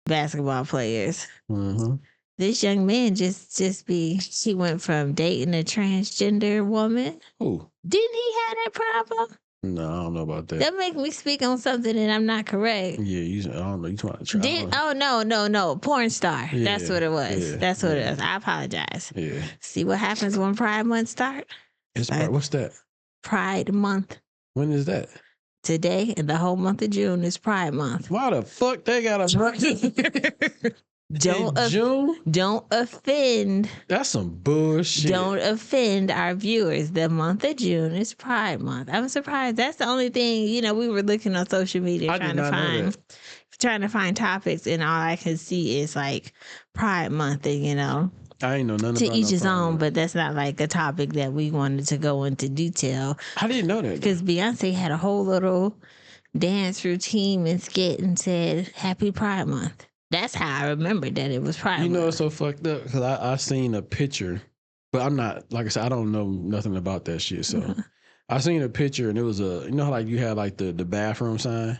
basketball players. Mm-hmm. This young man he went from dating a transgender woman. Oh, Didn't he have that problem? no, I don't know about that. That make me speak on something that I'm not correct. Yeah, I don't know. You trying to try? Oh no, porn star. Yeah, That's what it was. yeah, That's what yeah. it was. I apologize. Yeah. See what happens when Pride Month start? What's that? Pride Month. When is that? Today, and the whole month of June is Pride Month. Why the fuck they got a June? Don't offend. That's some bullshit. Don't offend our viewers. The month of June is Pride Month. I'm surprised. That's the only thing, we were looking on social media trying to find topics, and all I can see is like Pride Month, and I ain't know nothing to about each his own, Month. but that's not like a topic that we wanted to go into detail. I didn't know that. Because Beyonce had a whole little dance routine and skit and said, Happy Pride Month. That's how I remembered that it was Pride Month. You know, it's so fucked up because I seen a picture, but I'm not, like I said, I don't know nothing about that shit. So I seen a picture and it was how like you had like the bathroom sign?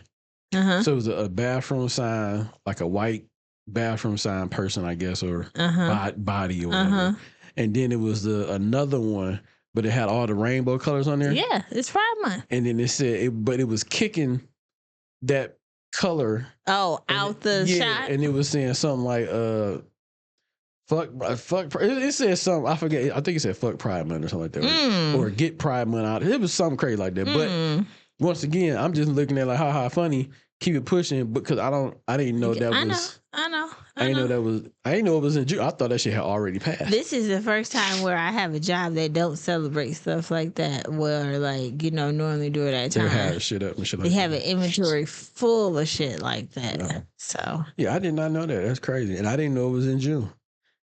So it was a bathroom sign, like a white bathroom sign person, I guess, or body or whatever. And then it was another one, but it had all the rainbow colors on there. Yeah, it's Pride Month. And then it said, but it was kicking that color. Oh, out the shot? And it was saying something like, fuck. It said something, I forget. I think it said fuck Pride Month or something like that. Or get Pride Month out. It was something crazy like that. But once again, I'm just looking at like, how funny. Keep it pushing, because I didn't know that was. I know. I didn't know it was in June. I thought that shit had already passed. This is the first time where I have a job that don't celebrate stuff like that. Where normally do it at time. They have shit up and shit like that. They that. have an inventory full of shit like that. Yeah. So yeah, I did not know that. That's crazy, and I didn't know it was in June.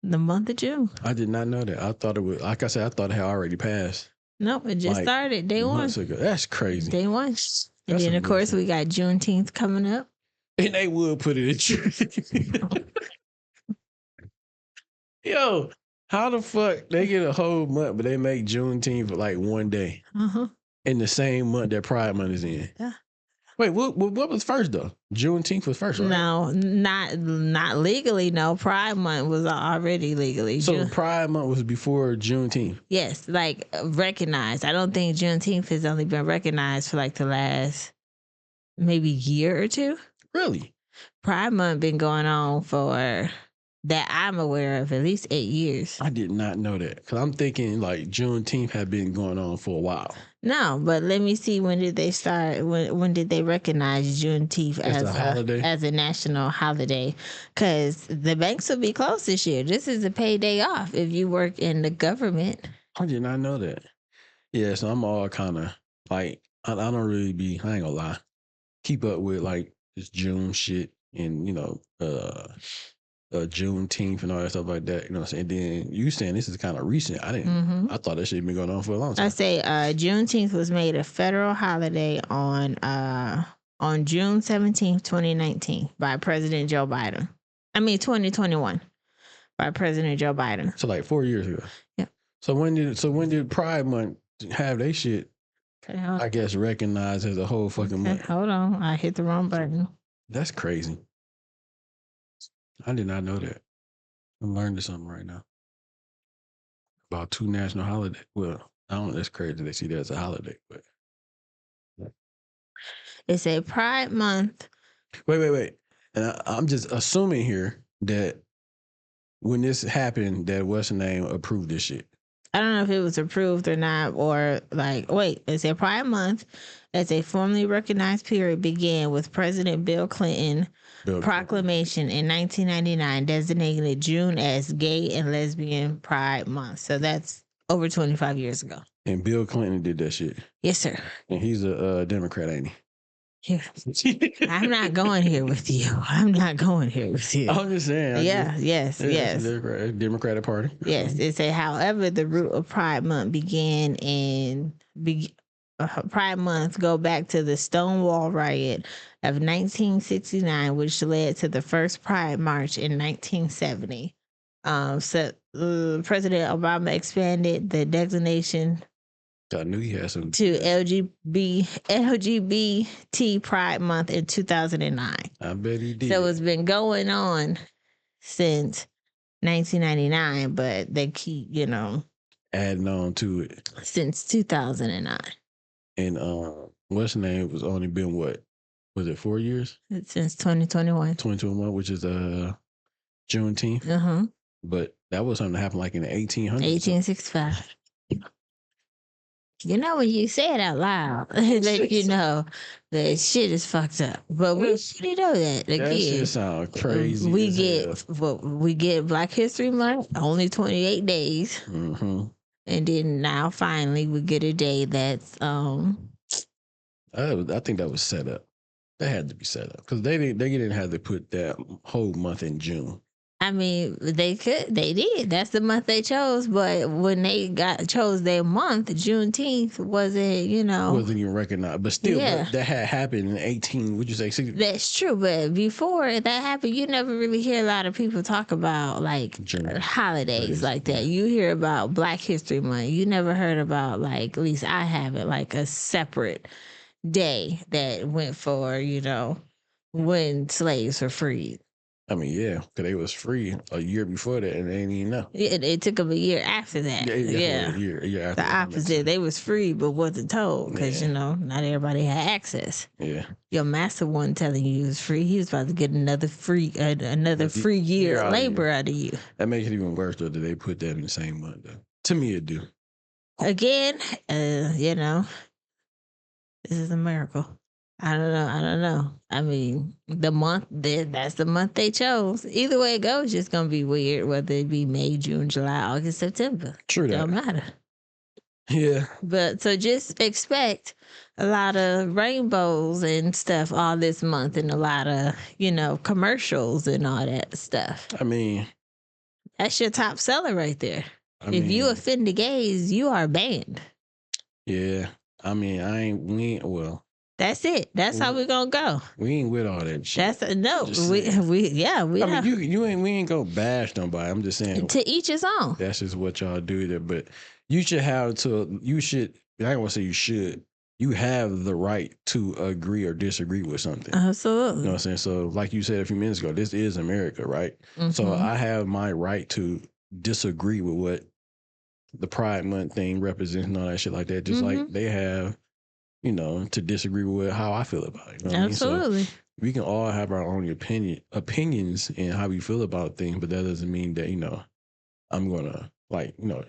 The month of June. I did not know that. I thought it was, like I said, I thought it had already passed. Nope, it just started day one. That's crazy. Day one. And then of course we got Juneteenth coming up. And they would put it in June. Yo, how the fuck they get a whole month, but they make Juneteenth for like one day in the same month that Pride Month is in? Yeah. Wait, what was first though? Juneteenth was first, right? No, not legally. No, Pride Month was already legally. So Pride Month was before Juneteenth. Yes, like recognized. I don't think Juneteenth has only been recognized for like the last maybe year or two. Really? Pride Month been going on for, that I'm aware of, at least 8 years. I did not know that, because I'm thinking like Juneteenth had been going on for a while. No, but let me see, when did they start? When did they recognize Juneteenth as a holiday, as a national holiday? Because the banks will be closed this year. This is a payday off if you work in the government. I did not know that. Yeah, so I'm all kind of like, I don't really be, I ain't gonna lie, keep up with like this June shit and Juneteenth and all that stuff like that. You know what I'm saying? And then you saying this is kind of recent. I didn't. I thought that shit had been going on for a long time. I say Juneteenth was made a federal holiday on June 17th, 2019 by President Joe Biden. 2021 by President Joe Biden. So like 4 years ago. Yeah. So when did Pride Month have they shit? Okay, I guess recognized as a whole fucking month. Hold on, I hit the wrong button. That's crazy. I did not know that. I'm learning something right now about 2 national holidays. Well, I don't know. That's crazy. They see that as a holiday, but it's a Pride Month. Wait. And I'm just assuming here that when this happened, that what's the name approved this shit. I don't know if it was approved or not, or it's a Pride Month as a formally recognized period began with President Bill Clinton proclamation in 1999 designating June as Gay and Lesbian Pride Month. So that's over 25 years ago. And Bill Clinton did that shit. Yes, sir. And he's a Democrat, ain't he? Yeah. I'm not going here with you. I'm just saying. Yes. Democratic Party. Yes. It say, however, the root of Pride Month began Pride Month go back to the Stonewall riot of 1969, which led to the first Pride March in 1970. So President Obama expanded the designation I knew he had some to LGBT Pride Month in 2009. I bet he did. So it's been going on since 1999, but they keep, adding on to it since 2009. And what's the name? Was only been what? Was it 4 years? Since 2021. 2021, which is Juneteenth. But that was something that happened like in the 1800s. 1865. When you say it out loud, let you know that shit is fucked up. But we should know that. Again, that shit sound crazy. We get Black History Month, only 28 days. And then now finally we get a day that's I think that was set up. That had to be set up because they didn't have to put that whole month in June. I mean, they did. That's the month they chose. But when they chose their month, Juneteenth wasn't even recognized. But still, that had happened in 18. Would you say 60? That's true. But before that happened, you never really hear a lot of people talk about like holidays like that. You hear about Black History Month. You never heard about at least I haven't, like a separate day that went for when slaves were freed. I mean, yeah, because they was free a year before that, and they didn't even know. It took them a year after that. Yeah. A year after the opposite. They was free, but wasn't told because not everybody had access. Yeah, your master wasn't telling you he was free. He was about to get another free year of labor out of you. That makes it even worse though that they put that in the same month. Though. To me, it do. Again, this is a miracle. I don't know. I mean, that's the month they chose. Either way it goes, it's just going to be weird, whether it be May, June, July, August, September. True that. Don't matter. Yeah. But so just expect a lot of rainbows and stuff all this month and a lot of, commercials and all that stuff. I mean, that's your top seller right there. If you offend the gays, you are banned. Yeah. I mean, that's it. That's how we're gonna go. We ain't with all that shit. We ain't gonna bash nobody. I'm just saying to each his own. That's just what y'all do there. But you should I don't want to say you should. You have the right to agree or disagree with something. Absolutely. You know what I'm saying? So like you said a few minutes ago, this is America, right? So I have my right to disagree with what the Pride Month thing represents and all that shit like that. Just like they have, to disagree with how I feel about it. You know what Absolutely. I mean? So we can all have our own opinions and how we feel about things, but that doesn't mean that, I'm gonna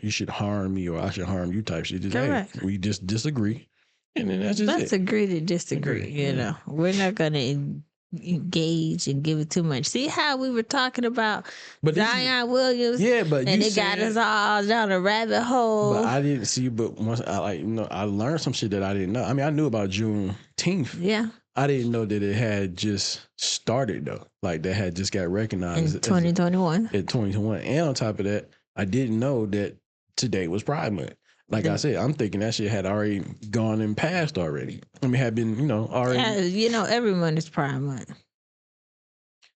you should harm me or I should harm you type shit. Just correct. Hey, we just disagree. And then that's just Let's agree to disagree. We're not gonna engage and give it too much. See how we were talking about Zion Williams? Yeah, but and it got us all down a rabbit hole. But I didn't see. But once I learned some shit that I didn't know. I mean, I knew about Juneteenth. Yeah, I didn't know that it had just started though. Like that had just got recognized in 2021. In 2021, and on top of that, I didn't know that today was Pride Month. Like I said, I'm thinking that shit had already gone and passed already. I mean, had been, already. Yeah, every month is Pride Month.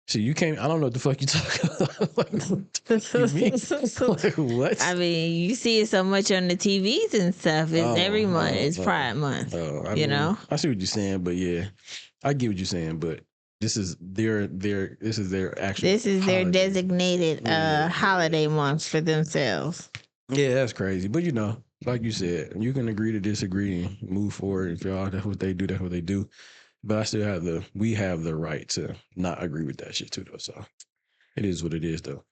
So you can't, I don't know what the fuck you talking about. Like, what? I mean, you see it so much on the TVs and stuff. It's every month is Pride Month. I see what you're saying, but yeah, I get what you're saying, but this is their actual. This is their designated holiday month for themselves. Yeah, that's crazy. But like you said, you can agree to disagree and move forward. If y'all, that's what they do, that's what they do. But I still we have the right to not agree with that shit too, though. So it is what it is, though.